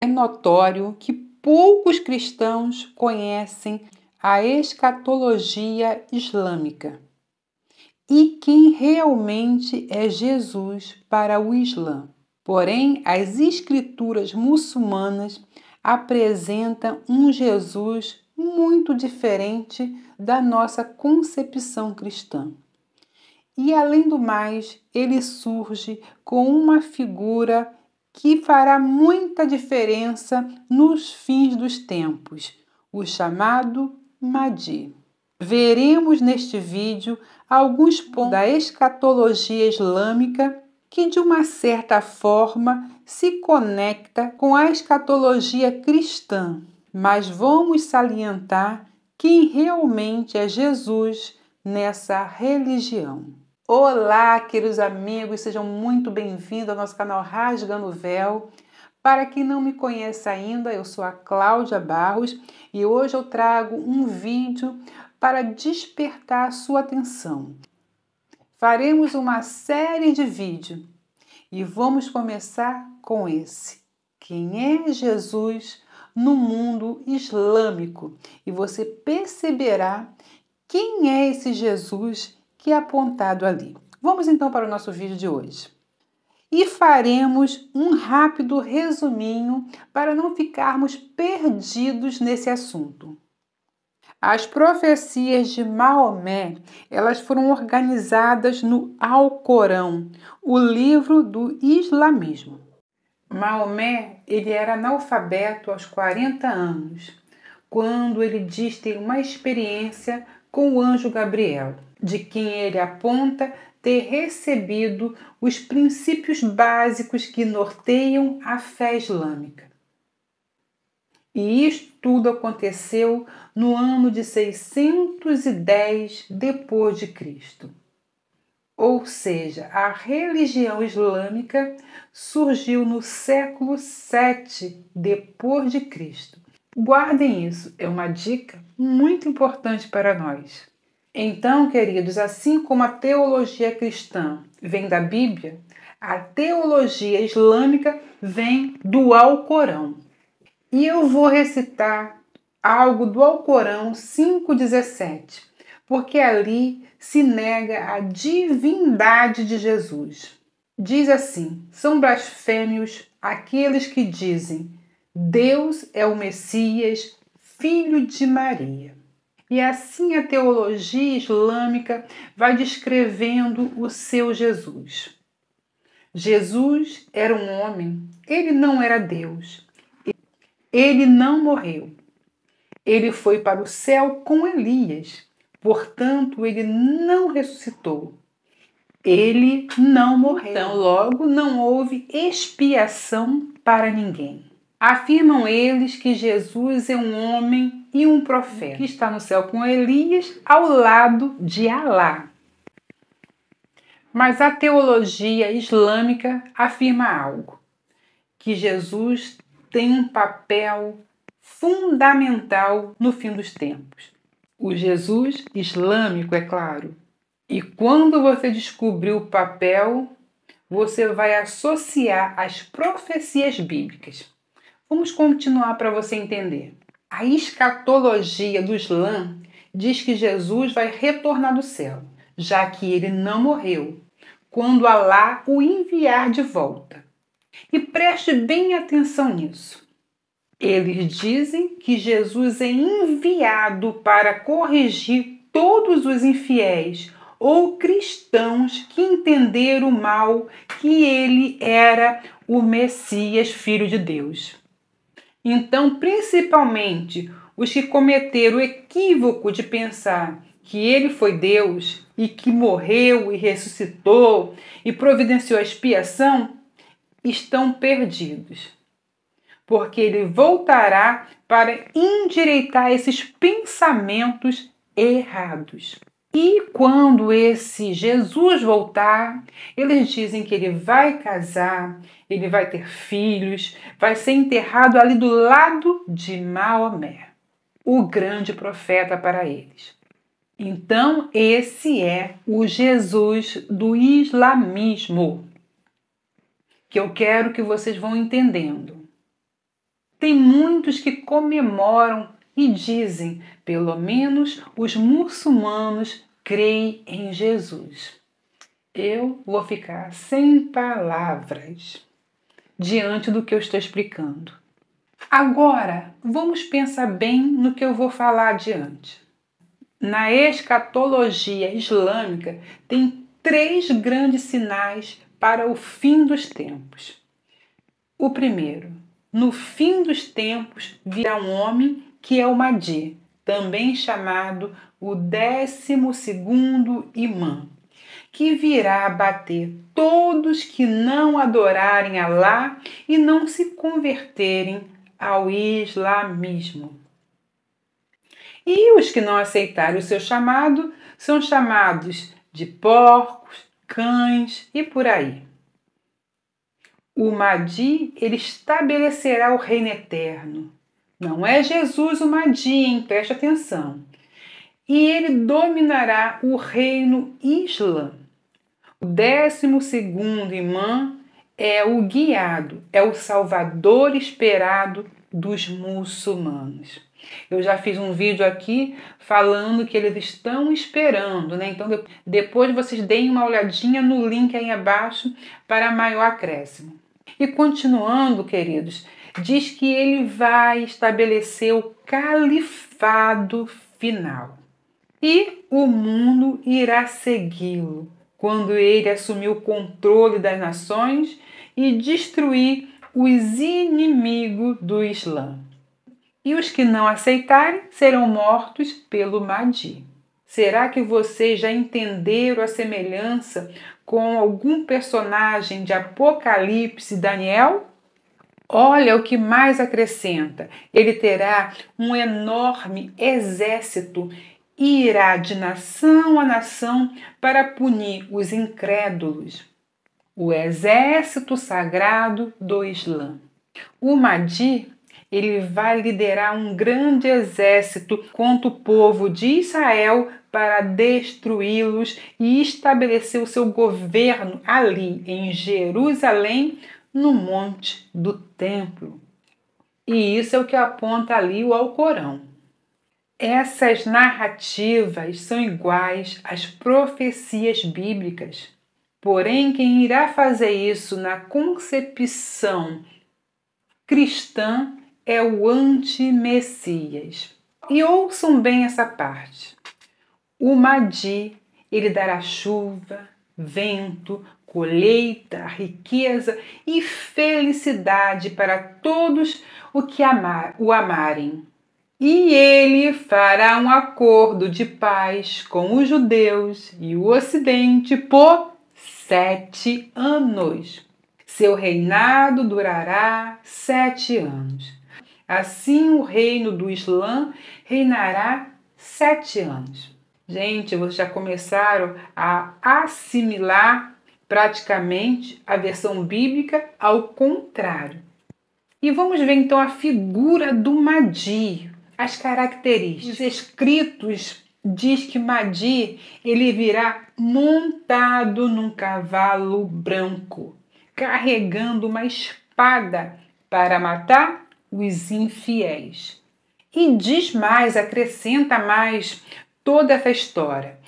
É notório que poucos cristãos conhecem a escatologia islâmica e quem realmente é Jesus para o Islã. Porém, as escrituras muçulmanas apresentam um Jesus muito diferente da nossa concepção cristã. E, além do mais, ele surge com uma figura que fará muita diferença nos fins dos tempos, o chamado Mahdi. Veremos neste vídeo alguns pontos da escatologia islâmica que, de uma certa forma, se conecta com a escatologia cristã, mas vamos salientar quem realmente é Jesus nessa religião. Olá, queridos amigos, sejam muito bem-vindos ao nosso canal Rasgando o Véu. Para quem não me conhece ainda, eu sou a Cláudia Barros e hoje eu trago um vídeo para despertar a sua atenção. Faremos uma série de vídeos e vamos começar com esse. Quem é Jesus no mundo islâmico? E você perceberá quem é esse Jesus que é apontado ali. Vamos então para o nosso vídeo de hoje. E faremos um rápido resuminho para não ficarmos perdidos nesse assunto. As profecias de Maomé, elas foram organizadas no Alcorão, o livro do islamismo. Maomé, ele era analfabeto aos 40 anos, quando ele diz ter uma experiência com o anjo Gabriel, de quem ele aponta ter recebido os princípios básicos que norteiam a fé islâmica. E isto tudo aconteceu no ano de 610 depois de Cristo. Ou seja, a religião islâmica surgiu no século 7 depois de Cristo. Guardem isso, é uma dica muito importante para nós. Então, queridos, assim como a teologia cristã vem da Bíblia, a teologia islâmica vem do Alcorão. E eu vou recitar algo do Alcorão 5,17, porque ali se nega a divindade de Jesus. Diz assim: são blasfêmios aqueles que dizem Deus é o Messias, filho de Maria. E assim a teologia islâmica vai descrevendo o seu Jesus. Jesus era um homem, ele não era Deus. Ele não morreu. Ele foi para o céu com Elias. Portanto, ele não ressuscitou. Ele não morreu. Então, logo, não houve expiação para ninguém. Afirmam eles que Jesus é um homem e um profeta, que está no céu com Elias ao lado de Alá. Mas a teologia islâmica afirma algo, que Jesus tem um papel fundamental no fim dos tempos. O Jesus islâmico, é claro. E quando você descobrir o papel, você vai associar as profecias bíblicas. Vamos continuar para você entender. A escatologia do Islã diz que Jesus vai retornar do céu, já que ele não morreu, quando Alá o enviar de volta. E preste bem atenção nisso. Eles dizem que Jesus é enviado para corrigir todos os infiéis ou cristãos que entenderam mal que ele era o Messias, Filho de Deus. Então, principalmente os que cometeram o equívoco de pensar que ele foi Deus e que morreu e ressuscitou e providenciou a expiação, estão perdidos. Porque ele voltará para endireitar esses pensamentos errados. E quando esse Jesus voltar, eles dizem que ele vai casar, ele vai ter filhos, vai ser enterrado ali do lado de Maomé, o grande profeta para eles. Então, esse é o Jesus do islamismo, que eu quero que vocês vão entendendo. Tem muitos que comemoram e dizem, pelo menos os muçulmanos creem em Jesus. Eu vou ficar sem palavras diante do que eu estou explicando. Agora, vamos pensar bem no que eu vou falar adiante. Na escatologia islâmica, tem 3 grandes sinais para o fim dos tempos. O primeiro, no fim dos tempos virá um homem que é o Mahdi, também chamado o 12º imã, que virá abater todos que não adorarem Alá e não se converterem ao islamismo. E os que não aceitarem o seu chamado são chamados de porcos, cães e por aí. O Mahdi, ele estabelecerá o reino eterno. Não é Jesus o Mahdi, hein? Preste atenção. E ele dominará o reino Islã. O 12º imã é o guiado, é o salvador esperado dos muçulmanos. Eu já fiz um vídeo aqui falando que eles estão esperando, né? Então depois vocês deem uma olhadinha no link aí abaixo para maior acréscimo. E continuando, queridos, diz que ele vai estabelecer o califado final. E o mundo irá segui-lo quando ele assumir o controle das nações e destruir os inimigos do Islã. E os que não aceitarem serão mortos pelo Mahdi. Será que vocês já entenderam a semelhança com algum personagem de Apocalipse e Daniel? Olha o que mais acrescenta. Ele terá um enorme exército e irá de nação a nação para punir os incrédulos. O exército sagrado do Islã. O Mahdi, ele vai liderar um grande exército contra o povo de Israel para destruí-los e estabelecer o seu governo ali em Jerusalém, no Monte do Templo. E isso é o que aponta ali o Alcorão. Essas narrativas são iguais às profecias bíblicas. Porém, quem irá fazer isso na concepção cristã é o anti-Messias. E ouçam bem essa parte. O Mahdi, ele dará chuva, vento, colheita, riqueza e felicidade para todos o que o amarem. E ele fará um acordo de paz com os judeus e o Ocidente por 7 anos. Seu reinado durará 7 anos. Assim, o reino do Islã reinará 7 anos. Gente, vocês já começaram a assimilar praticamente a versão bíblica ao contrário. E vamos ver então a figura do Mahdi, as características. Os escritos diz que Mahdi ele virá montado num cavalo branco, carregando uma espada para matar os infiéis. E diz mais, acrescenta mais toda essa história.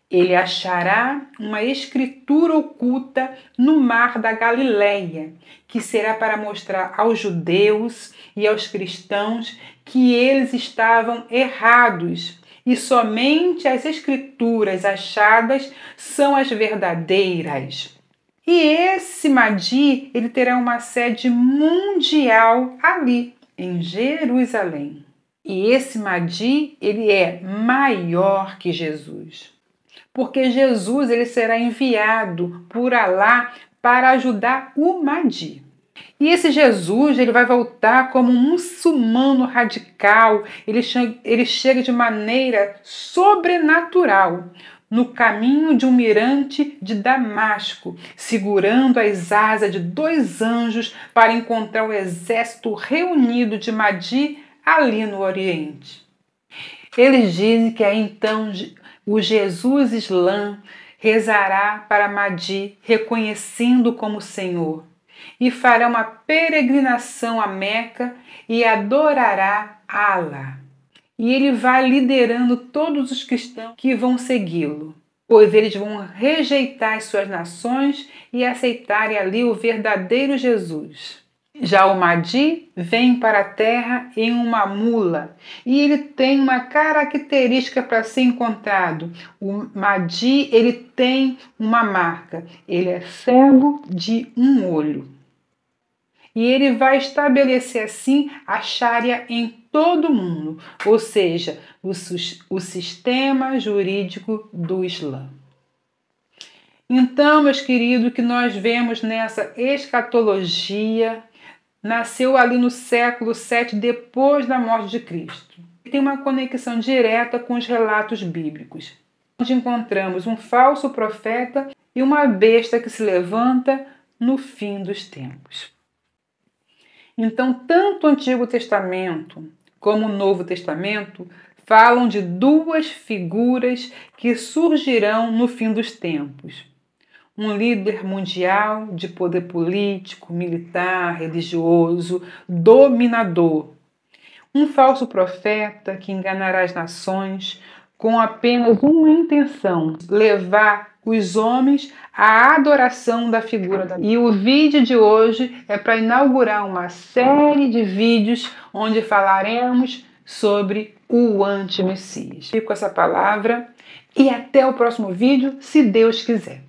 Ele achará uma escritura oculta no mar da Galileia, que será para mostrar aos judeus e aos cristãos que eles estavam errados e somente as escrituras achadas são as verdadeiras. E esse Mahdi, ele terá uma sede mundial ali, em Jerusalém. E esse Mahdi, ele é maior que Jesus. Porque Jesus ele será enviado por Alá para ajudar o Mahdi. E esse Jesus ele vai voltar como um muçulmano radical, ele chega de maneira sobrenatural no caminho de um mirante de Damasco, segurando as asas de 2 anjos para encontrar o exército reunido de Mahdi ali no Oriente. Eles dizem que aí então o Jesus Islã rezará para Mahdi, reconhecendo como Senhor. e fará uma peregrinação a Meca e adorará Allah. E ele vai liderando todos os cristãos que vão segui-lo, pois eles vão rejeitar as suas nações e aceitarem ali o verdadeiro Jesus. Já o Mahdi vem para a terra em uma mula e ele tem uma característica para ser encontrado. O Mahdi, ele tem uma marca, ele é cego de um olho. E ele vai estabelecer assim a Sharia em todo o mundo, ou seja, o sistema jurídico do Islã. Então, meus queridos, o que nós vemos nessa escatologia nasceu ali no século VII depois da morte de Cristo. Tem uma conexão direta com os relatos bíblicos, onde encontramos um falso profeta e uma besta que se levanta no fim dos tempos. Então, tanto o Antigo Testamento como o Novo Testamento falam de duas figuras que surgirão no fim dos tempos. Um líder mundial de poder político, militar, religioso, dominador. Um falso profeta que enganará as nações com apenas uma intenção: levar os homens à adoração da figura da... E o vídeo de hoje é para inaugurar uma série de vídeos onde falaremos sobre o anti-Messias. Fico com essa palavra e até o próximo vídeo, se Deus quiser.